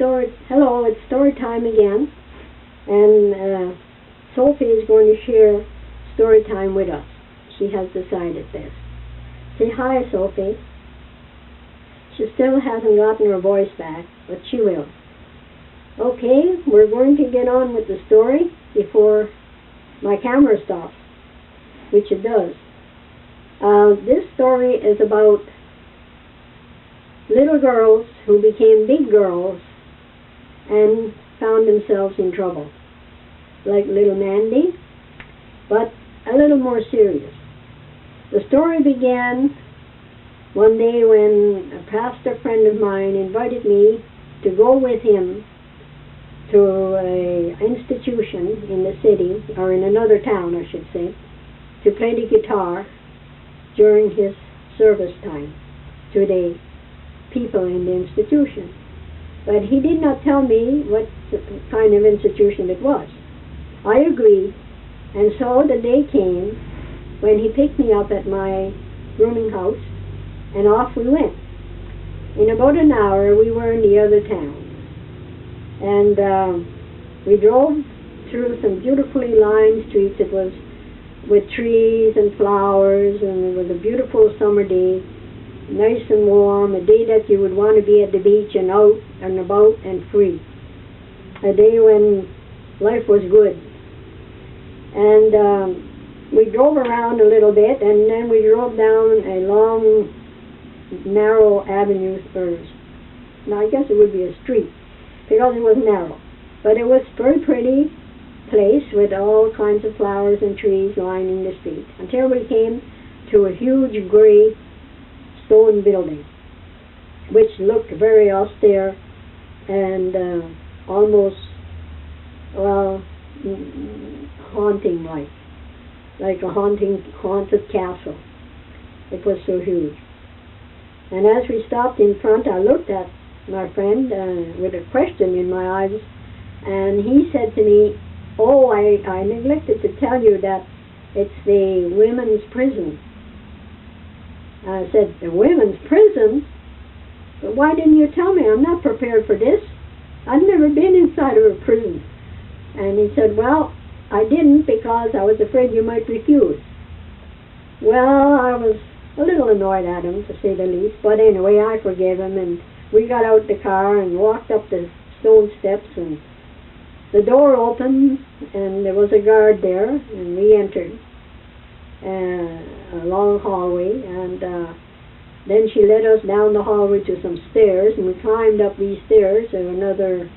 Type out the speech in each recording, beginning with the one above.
Hello, it's story time again, and Sophie is going to share story time with us. She has decided this. Say hi, Sophie. She still hasn't gotten her voice back, but she will. Okay, we're going to get on with the story before my camera stops, which it does. This story is about little girls who became big girls and found themselves in trouble, like little Mandy, but a little more serious. The story began one day when a pastor friend of mine invited me to go with him to an institution in the city, or in another town I should say, to play the guitar during his service time to the people in the institution. But he did not tell me what kind of institution it was. I agreed, and so the day came when he picked me up at my rooming house, and off we went. In about an hour we were in the other town, and we drove through some beautifully lined streets. It was with trees and flowers, and it was a beautiful summer day, nice and warm, a day that you would want to be at the beach and out and about and free, a day when life was good. And we drove around a little bit, and then we drove down a long, narrow avenue, now I guess it would be a street, because it was narrow, but it was a very pretty place with all kinds of flowers and trees lining the street, until we came to a huge gray stone building, which looked very austere and almost, well, haunting like a haunted castle. It was so huge. And as we stopped in front, I looked at my friend with a question in my eyes, and he said to me, "Oh, I neglected to tell you that it's the women's prison." I said, "The women's prison? But why didn't you tell me? I'm not prepared for this. I've never been inside of a prison." And he said, "Well, I didn't because I was afraid you might refuse." Well, I was a little annoyed at him, to say the least, but anyway, I forgave him, and we got out the car and walked up the stone steps, and the door opened, and there was a guard there, and we entered a long hallway, and then she led us down the hallway to some stairs, and we climbed up these stairs to another,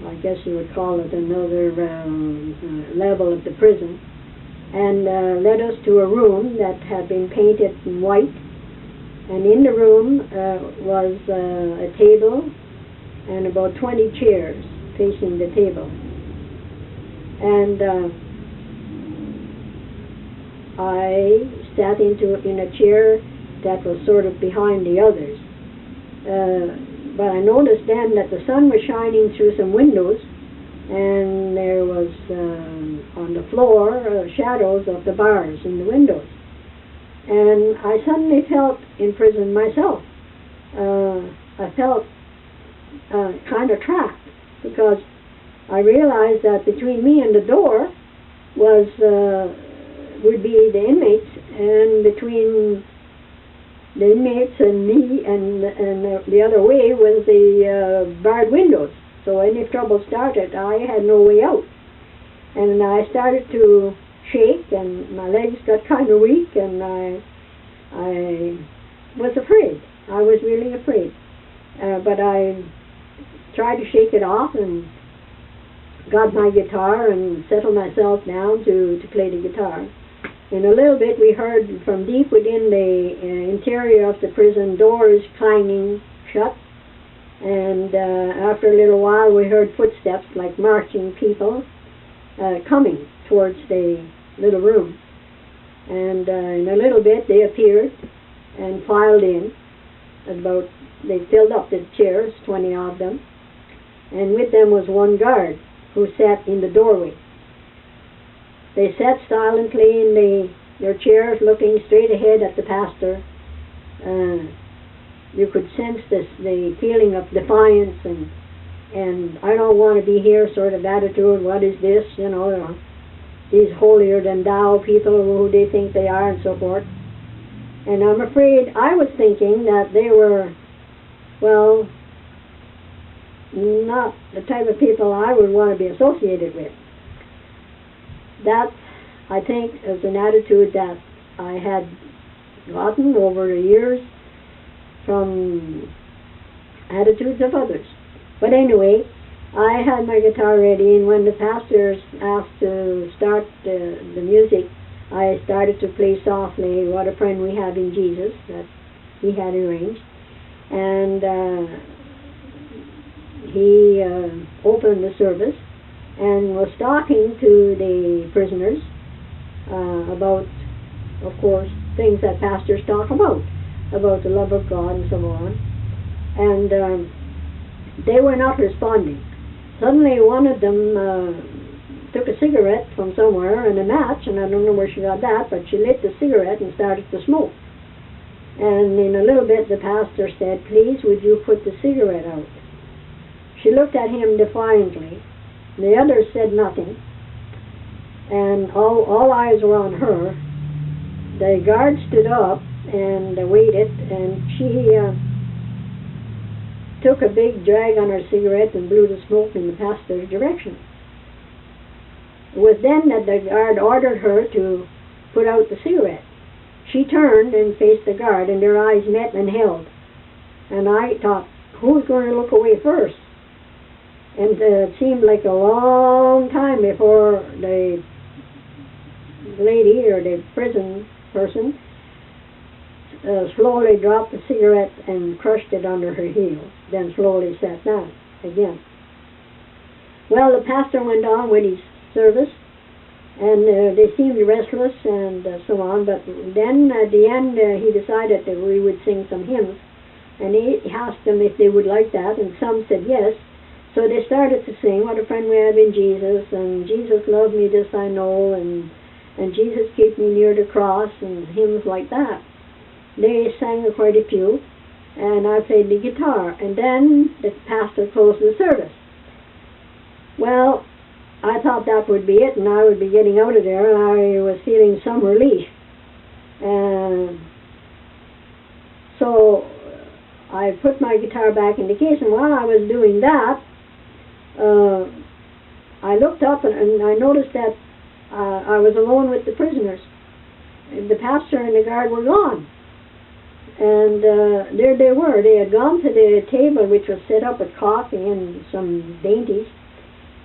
I guess you would call it another level of the prison, and led us to a room that had been painted in white, and in the room was a table and about 20 chairs facing the table. And I sat in a chair that was sort of behind the others. But I noticed then that the sun was shining through some windows, and there was on the floor shadows of the bars in the windows. And I suddenly felt in prison myself. I felt kind of trapped, because I realized that between me and the door would be the inmates, and between the inmates and me and the other way was the barred windows. So any trouble started, I had no way out. And I started to shake, and my legs got kind of weak, and I was afraid. I was really afraid. But I tried to shake it off and got my guitar and settled myself down to play the guitar. In a little bit we heard from deep within the interior of the prison doors clanging shut, and after a little while we heard footsteps like marching people coming towards the little room, and in a little bit they appeared and filed in. They filled up the chairs, 20 of them, and with them was one guard who sat in the doorway. They sat silently in their chairs, looking straight ahead at the pastor. you could sense the feeling of defiance and I don't want to be here sort of attitude. What is this? You know, these holier than thou people who they think they are and so forth. And I'm afraid I was thinking that they were, well, not the type of people I would want to be associated with. That, I think, is an attitude that I had gotten over the years from attitudes of others. But anyway, I had my guitar ready, and when the pastors asked to start the music, I started to play softly What a Friend We Have in Jesus that he had arranged. And he opened the service and was talking to the prisoners about, of course, things that pastors talk about the love of God and so on. And they were not responding. Suddenly one of them took a cigarette from somewhere and a match, and I don't know where she got that, but she lit the cigarette and started to smoke. And in a little bit the pastor said, "Please, would you put the cigarette out?" She looked at him defiantly. The others said nothing, and all eyes were on her. The guard stood up and waited, and she took a big drag on her cigarette and blew the smoke in the pastor's direction. It was then that the guard ordered her to put out the cigarette. She turned and faced the guard, and their eyes met and held. And I thought, who's going to look away first? And it seemed like a long time before the lady or the prison person slowly dropped the cigarette and crushed it under her heel, then slowly sat down again. Well, the pastor went on with his service, and they seemed restless and so on, but then at the end he decided that we would sing some hymns, and he asked them if they would like that, and some said yes. So they started to sing What a Friend We Have in Jesus, and Jesus loved me, this I know, and Jesus keep me near the cross, and hymns like that. They sang quite a few, and I played the guitar, and then the pastor closed the service. Well, I thought that would be it, and I would be getting out of there, and I was feeling some relief. And so I put my guitar back in the case, and while I was doing that, I looked up and I noticed that I was alone with the prisoners. The pastor and the guard were gone. And there they were. They had gone to the table, which was set up with coffee and some dainties,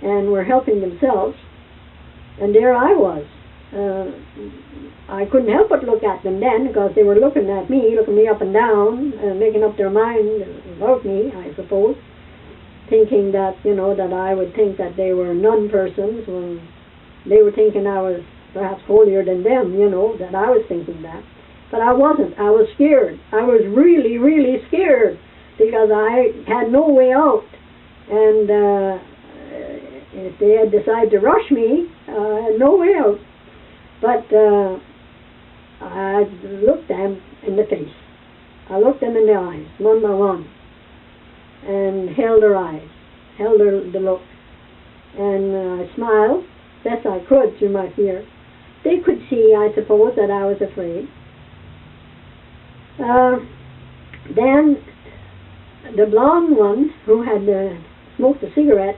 and were helping themselves. And there I was. I couldn't help but look at them then, because they were looking at me, looking me up and down, making up their mind about me, I suppose, thinking that, you know, that I would think that they were nun persons, when they were thinking I was perhaps holier than them, you know, that I was thinking that. But I wasn't. I was scared. I was really, really scared, because I had no way out. And if they had decided to rush me, I had no way out. But I looked them in the face. I looked them in the eyes, one by one, and held their eyes, held the look. And I smiled, best I could through my fear. They could see, I suppose, that I was afraid. Then the blonde one, who had smoked a cigarette,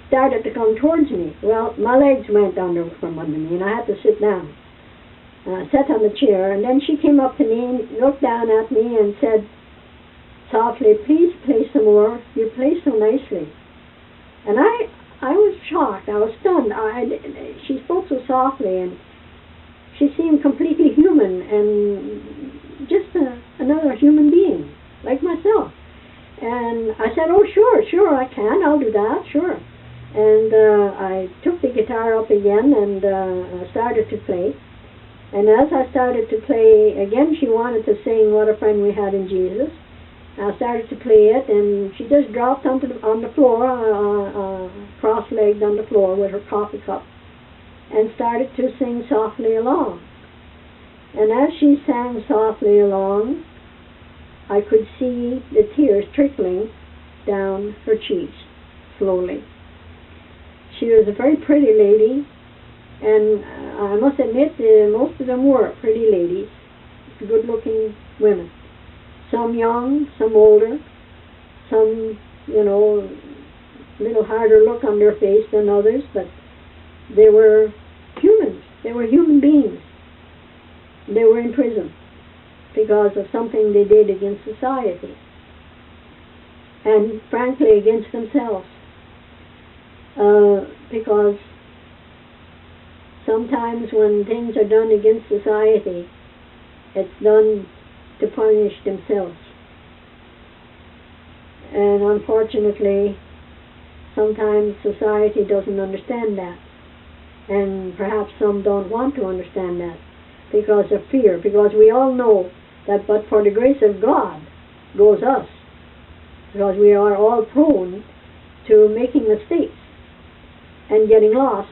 started to come towards me. Well, my legs went under from under me, and I had to sit down. I sat on the chair, and then she came up to me and looked down at me and said softly, "Please play some more. You play so nicely." And I was shocked. I was stunned. She spoke so softly, and she seemed completely human and just another human being, like myself. And I said, "Oh, sure, I can. I'll do that, sure." And I took the guitar up again and started to play. And as I started to play, again she wanted to sing What a Friend We Had in Jesus. I started to play it, and she just dropped on the floor, cross-legged on the floor with her coffee cup, and started to sing softly along. And as she sang softly along, I could see the tears trickling down her cheeks slowly. She was a very pretty lady, and I must admit most of them were pretty ladies, good-looking women. Some young, some older, some, a little harder look on their face than others, but they were humans. They were human beings. They were in prison because of something they did against society and, frankly, against themselves. Because sometimes when things are done against society, it's done to punish themselves. And unfortunately, sometimes society doesn't understand that. And perhaps some don't want to understand that because of fear. Because we all know that but for the grace of God goes us. Because we are all prone to making mistakes and getting lost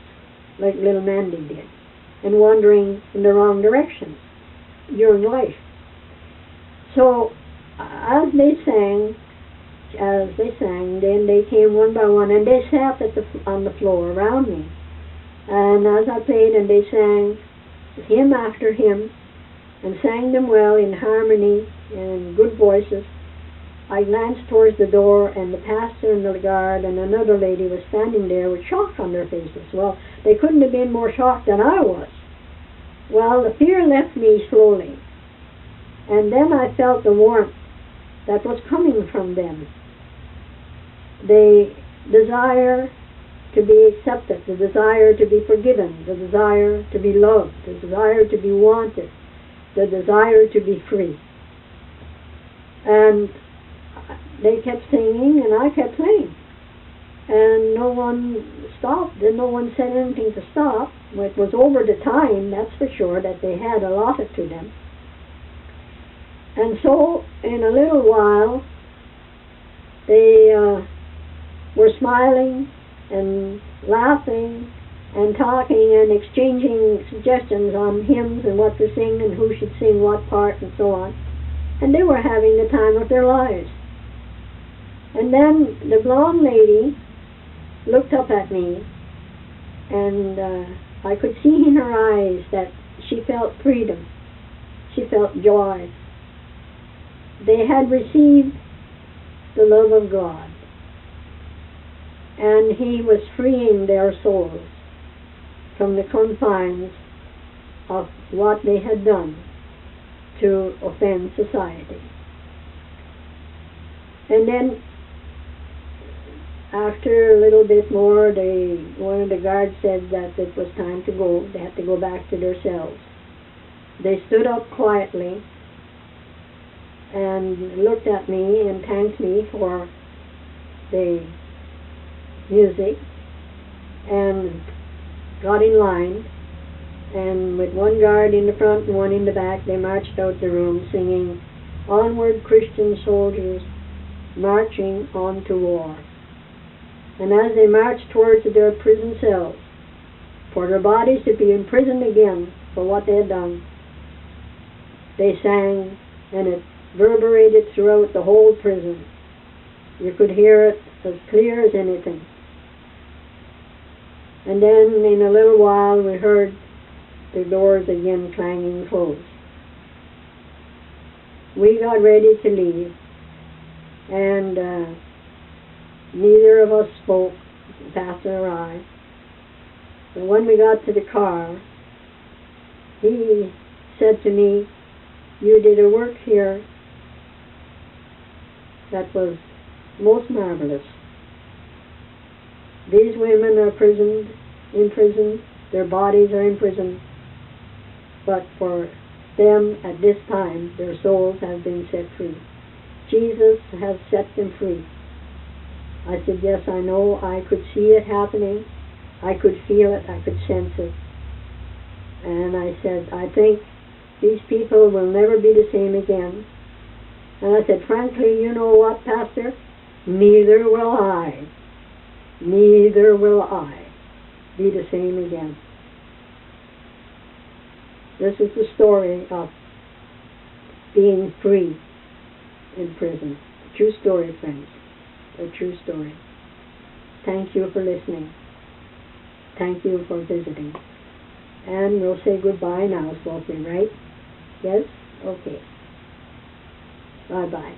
like little Mandy did and wandering in the wrong direction during life. So as they sang, then they came one by one and they sat on the floor around me. And as I played and they sang hymn after hymn and sang them well in harmony and good voices, I glanced towards the door, and the pastor and the guard and another lady was standing there with shock on their faces. Well, they couldn't have been more shocked than I was. Well, the fear left me slowly, and then I felt the warmth that was coming from them. The desire to be accepted, the desire to be forgiven, the desire to be loved, the desire to be wanted, the desire to be free. And they kept singing, and I kept playing. And no one stopped, and no one said anything to stop. It was over the time, that's for sure, that they had allotted to them. And so, in a little while, they were smiling and laughing and talking and exchanging suggestions on hymns and what to sing and who should sing what part and so on. And they were having the time of their lives. And then the blonde lady looked up at me, and I could see in her eyes that she felt freedom. She felt joy. They had received the love of God, and He was freeing their souls from the confines of what they had done to offend society. And then after a little bit more, one of the guards said that it was time to go. They had to go back to their cells. They stood up quietly and looked at me and thanked me for the music and got in line. And with one guard in the front and one in the back, they marched out the room singing, "Onward, Christian soldiers, marching on to war." And as they marched towards their prison cells, for their bodies to be imprisoned again for what they had done, they sang, and it reverberated throughout the whole prison. You could hear it as clear as anything. And then in a little while we heard the doors again clanging closed. We got ready to leave, and neither of us spoke, the pastor or I. But when we got to the car, he said to me, "You did a work here that was most marvelous. These women are in prison, their bodies are in prison, but for them at this time, their souls have been set free. Jesus has set them free." I said, "Yes, I know. I could see it happening. I could feel it. I could sense it." And I said, "I think these people will never be the same again." And I said, "Frankly, you know what, Pastor? Neither will I. Neither will I be the same again." This is the story of being free in prison. True story, friends. A true story. Thank you for listening. Thank you for visiting. And we'll say goodbye now, Sophie, right? Yes? Okay. Bye-bye.